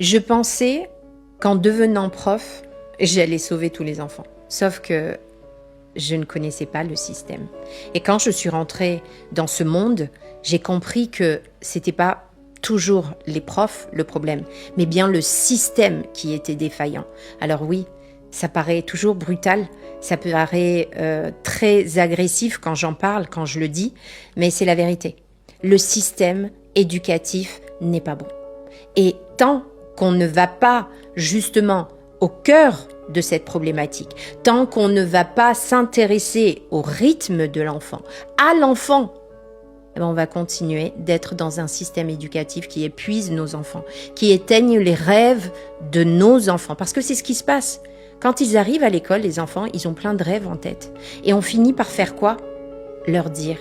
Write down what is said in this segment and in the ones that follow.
Je pensais qu'en devenant prof, j'allais sauver tous les enfants. Sauf que je ne connaissais pas le système. Et quand je suis rentrée dans ce monde, j'ai compris que c'était pas toujours les profs le problème, mais bien le système qui était défaillant. Alors oui, ça paraît toujours brutal, ça paraît très agressif quand j'en parle, quand je le dis, mais c'est la vérité. Le système éducatif n'est pas bon. Et tant qu'on ne va pas justement au cœur de cette problématique, tant qu'on ne va pas s'intéresser au rythme de l'enfant, à l'enfant, on va continuer d'être dans un système éducatif qui épuise nos enfants, qui éteigne les rêves de nos enfants. Parce que c'est ce qui se passe. Quand ils arrivent à l'école, les enfants, ils ont plein de rêves en tête. Et on finit par faire quoi? Leur dire: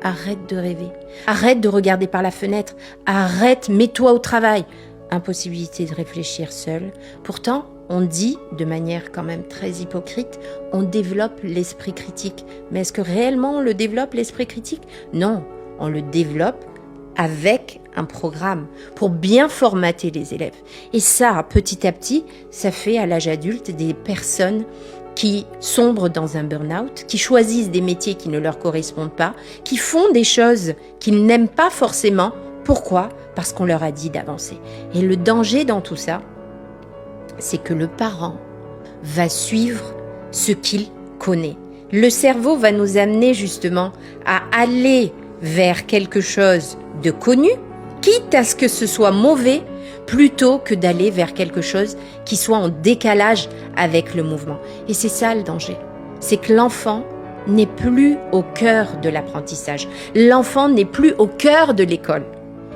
arrête de rêver, arrête de regarder par la fenêtre, arrête, mets-toi au travail. Impossibilité de réfléchir seul. Pourtant, on dit, de manière quand même très hypocrite, on développe l'esprit critique. Mais est-ce que réellement on le développe, l'esprit critique? Non, on le développe avec un programme pour bien formater les élèves. Et ça, petit à petit, ça fait à l'âge adulte des personnes qui sombrent dans un burn-out, qui choisissent des métiers qui ne leur correspondent pas, qui font des choses qu'ils n'aiment pas forcément. Pourquoi? Parce qu'on leur a dit d'avancer. Et le danger dans tout ça, c'est que le parent va suivre ce qu'il connaît. Le cerveau va nous amener justement à aller vers quelque chose de connu, quitte à ce que ce soit mauvais, plutôt que d'aller vers quelque chose qui soit en décalage avec le mouvement. Et c'est ça le danger. C'est que l'enfant n'est plus au cœur de l'apprentissage. L'enfant n'est plus au cœur de l'école.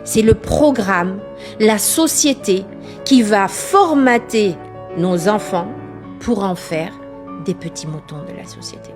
C'est le programme, la société qui va formater nos enfants pour en faire des petits moutons de la société.